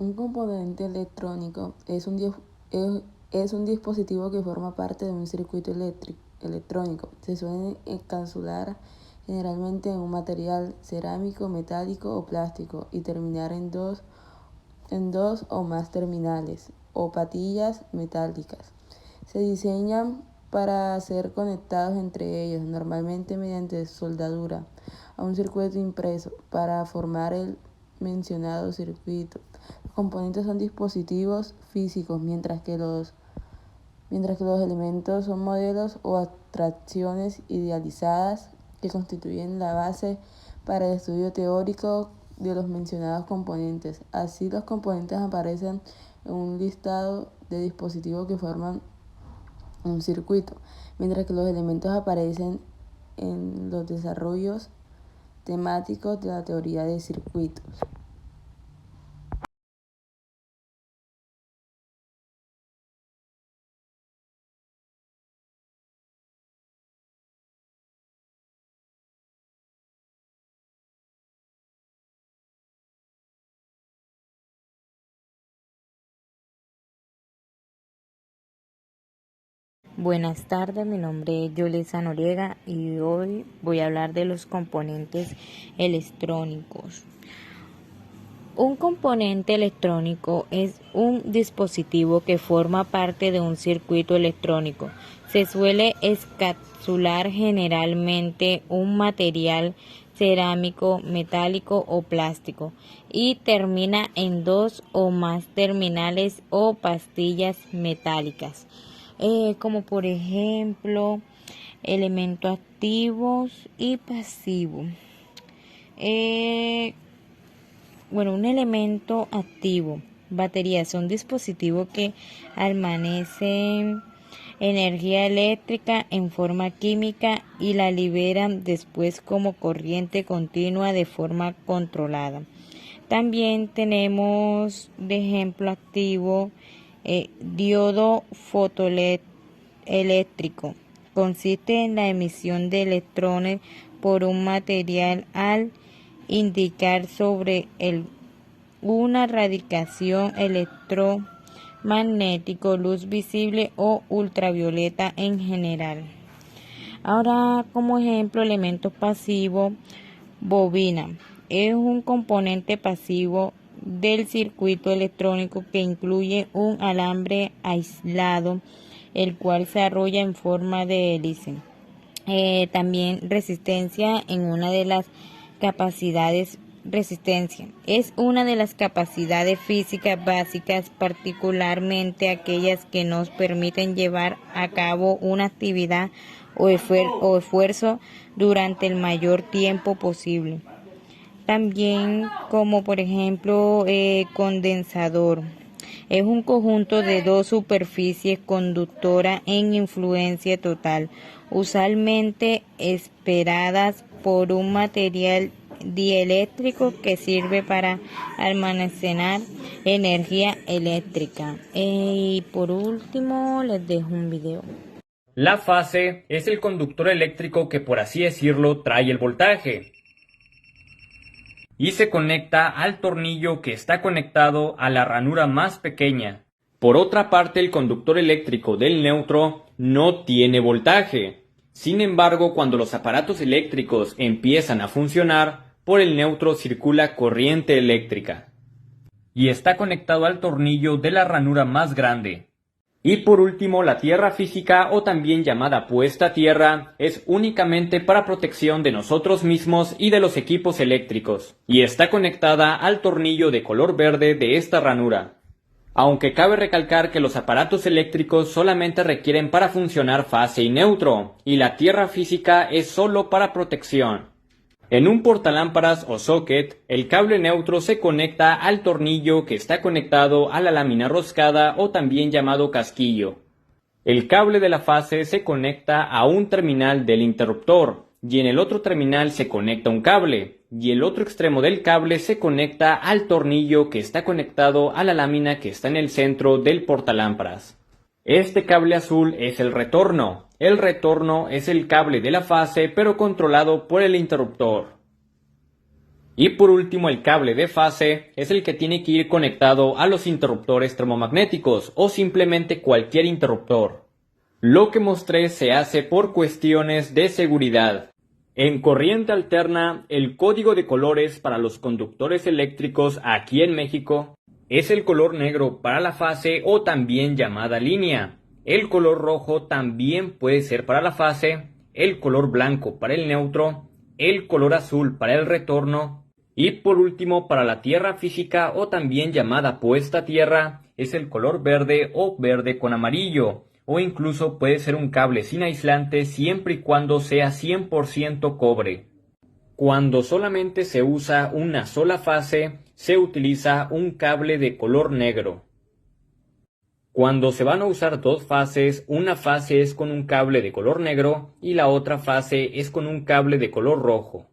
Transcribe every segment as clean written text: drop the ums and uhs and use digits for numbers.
Un componente electrónico es un dispositivo que forma parte de un circuito electrónico. Se suele encapsular generalmente en un material cerámico, metálico o plástico y terminar en dos o más terminales o patillas metálicas. Se diseñan para ser conectados entre ellos, normalmente mediante soldadura, a un circuito impreso para formar el mencionado circuito. Los componentes son dispositivos físicos, mientras que los elementos son modelos o abstracciones idealizadas que constituyen la base para el estudio teórico de los mencionados componentes. Así, los componentes aparecen en un listado de dispositivos que forman un circuito, mientras que los elementos aparecen en los desarrollos temáticos de la teoría de circuitos. Buenas tardes, mi nombre es Yolesa Noriega y hoy voy a hablar de los componentes electrónicos. Un componente electrónico es un dispositivo que forma parte de un circuito electrónico. Se suele encapsular generalmente un material cerámico, metálico o plástico y termina en dos o más terminales o pastillas metálicas. Como por ejemplo elementos activos y pasivos. Un elemento activo, baterías, son dispositivos que almacenan energía eléctrica en forma química y la liberan después como corriente continua de forma controlada. También tenemos de ejemplo activo diodo fotoeléctrico. Consiste en la emisión de electrones por un material al indicar sobre una radiación electromagnética, luz visible o ultravioleta en general. Ahora, como ejemplo, elemento pasivo, bobina. Es un componente pasivo del circuito electrónico que incluye un alambre aislado, el cual se arrolla en forma de hélice. También resistencia en una de las capacidades. Resistencia es una de las capacidades físicas básicas, particularmente aquellas que nos permiten llevar a cabo una actividad o esfuerzo durante el mayor tiempo posible. También como por ejemplo condensador. Es un conjunto de dos superficies conductoras en influencia total, usualmente esperadas por un material dieléctrico que sirve para almacenar energía eléctrica. Y por último les dejo un video. La fase es el conductor eléctrico que, por así decirlo, trae el voltaje y se conecta al tornillo que está conectado a la ranura más pequeña. Por otra parte, el conductor eléctrico del neutro no tiene voltaje. Sin embargo, cuando los aparatos eléctricos empiezan a funcionar, por el neutro circula corriente eléctrica y está conectado al tornillo de la ranura más grande. Y por último, la tierra física, o también llamada puesta a tierra, es únicamente para protección de nosotros mismos y de los equipos eléctricos, y está conectada al tornillo de color verde de esta ranura. Aunque cabe recalcar que los aparatos eléctricos solamente requieren para funcionar fase y neutro, y la tierra física es solo para protección. En un portalámparas o socket, el cable neutro se conecta al tornillo que está conectado a la lámina roscada o también llamado casquillo. El cable de la fase se conecta a un terminal del interruptor y en el otro terminal se conecta un cable y el otro extremo del cable se conecta al tornillo que está conectado a la lámina que está en el centro del portalámparas. Este cable azul es el retorno. El retorno es el cable de la fase pero controlado por el interruptor. Y por último, el cable de fase es el que tiene que ir conectado a los interruptores termomagnéticos o simplemente cualquier interruptor. Lo que mostré se hace por cuestiones de seguridad. En corriente alterna, el código de colores para los conductores eléctricos aquí en México es el color negro para la fase o también llamada línea. El color rojo también puede ser para la fase, el color blanco para el neutro, el color azul para el retorno y por último para la tierra física o también llamada puesta a tierra es el color verde o verde con amarillo o incluso puede ser un cable sin aislante siempre y cuando sea 100% cobre. Cuando solamente se usa una sola fase, se utiliza un cable de color negro. Cuando se van a usar dos fases, una fase es con un cable de color negro y la otra fase es con un cable de color rojo.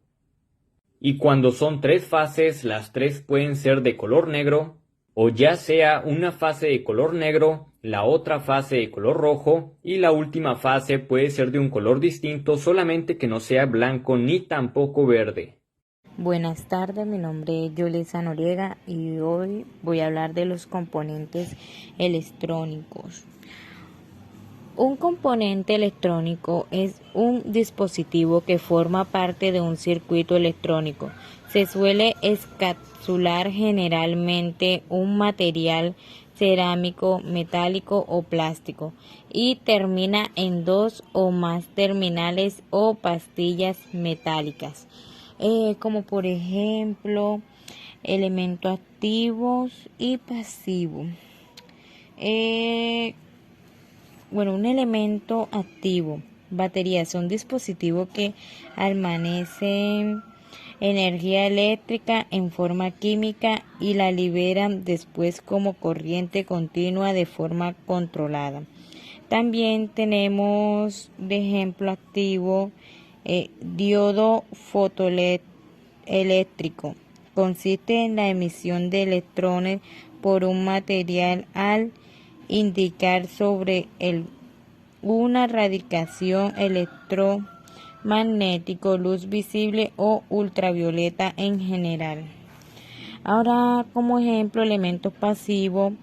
Y cuando son tres fases, las tres pueden ser de color negro, o ya sea una fase de color negro, la otra fase de color rojo y la última fase puede ser de un color distinto, solamente que no sea blanco ni tampoco verde. Buenas tardes, mi nombre es Yolesa Noriega y hoy voy a hablar de los componentes electrónicos. Un componente electrónico es un dispositivo que forma parte de un circuito electrónico. Se suele encapsular generalmente un material cerámico, metálico o plástico y termina en dos o más terminales o pastillas metálicas, como por ejemplo elementos activos y pasivos. Un elemento activo, batería, son dispositivos que almacenan energía eléctrica en forma química y la liberan después como corriente continua de forma controlada. También tenemos de ejemplo activo diodo fotoeléctrico. Consiste en la emisión de electrones por un material al indicar sobre una radiación electromagnética, luz visible o ultravioleta en general. Ahora, como ejemplo, elementos pasivos,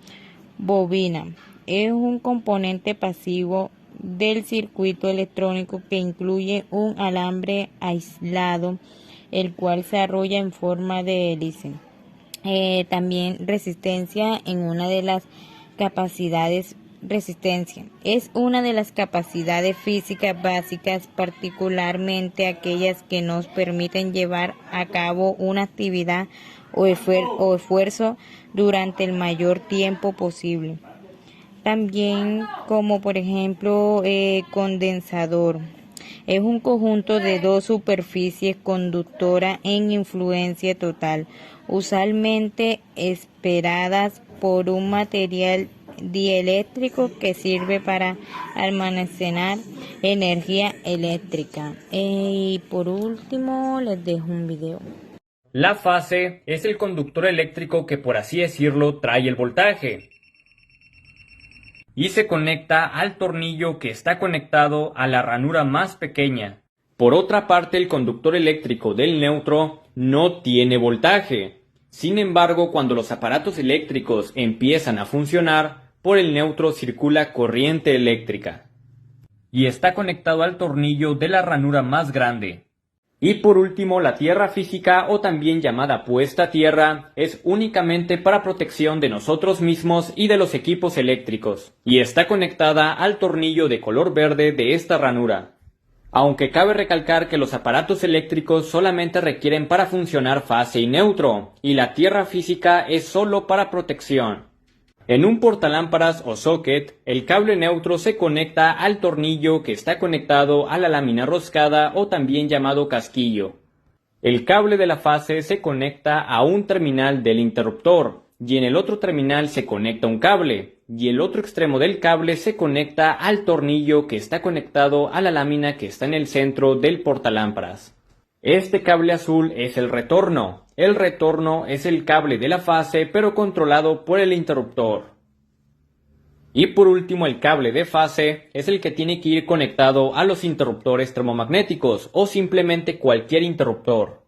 bobina. Es un componente pasivo del circuito electrónico que incluye un alambre aislado, el cual se arrolla en forma de hélice. También resistencia en una de las capacidades. Resistencia es una de las capacidades físicas básicas, particularmente aquellas que nos permiten llevar a cabo una actividad o esfuerzo durante el mayor tiempo posible. También como por ejemplo condensador. Es un conjunto de dos superficies conductoras en influencia total, usualmente esperadas por un material dieléctrico que sirve para almacenar energía eléctrica. Y por último les dejo un video. La fase es el conductor eléctrico que por así decirlo trae el voltaje y se conecta al tornillo que está conectado a la ranura más pequeña. Por otra parte, el conductor eléctrico del neutro no tiene voltaje. Sin embargo, cuando los aparatos eléctricos empiezan a funcionar, por el neutro circula corriente eléctrica y está conectado al tornillo de la ranura más grande. Y por último, la tierra física o también llamada puesta a tierra es únicamente para protección de nosotros mismos y de los equipos eléctricos y está conectada al tornillo de color verde de esta ranura. Aunque cabe recalcar que los aparatos eléctricos solamente requieren para funcionar fase y neutro y la tierra física es solo para protección. En un portalámparas o socket, el cable neutro se conecta al tornillo que está conectado a la lámina roscada o también llamado casquillo. El cable de la fase se conecta a un terminal del interruptor y en el otro terminal se conecta un cable y el otro extremo del cable se conecta al tornillo que está conectado a la lámina que está en el centro del portalámparas. Este cable azul es el retorno. El retorno es el cable de la fase pero controlado por el interruptor. Y por último, el cable de fase es el que tiene que ir conectado a los interruptores termomagnéticos o simplemente cualquier interruptor.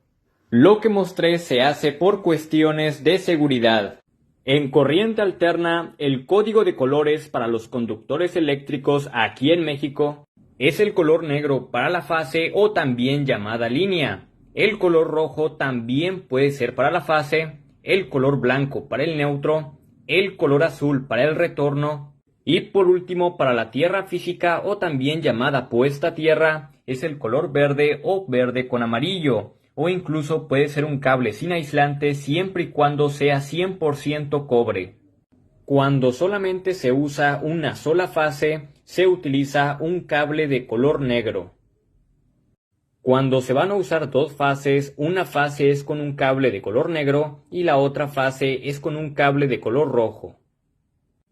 Lo que mostré se hace por cuestiones de seguridad. En corriente alterna, el código de colores para los conductores eléctricos aquí en México es el color negro para la fase o también llamada línea. El color rojo también puede ser para la fase, el color blanco para el neutro, el color azul para el retorno y por último para la tierra física o también llamada puesta a tierra es el color verde o verde con amarillo. O incluso puede ser un cable sin aislante siempre y cuando sea 100% cobre. Cuando solamente se usa una sola fase, se utiliza un cable de color negro. Cuando se van a usar dos fases, una fase es con un cable de color negro y la otra fase es con un cable de color rojo.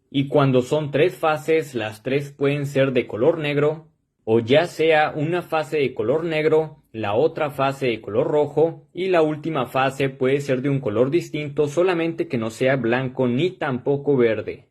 Y cuando son tres fases, las tres pueden ser de color negro, o ya sea una fase de color negro, la otra fase de color rojo y la última fase puede ser de un color distinto, solamente que no sea blanco ni tampoco verde.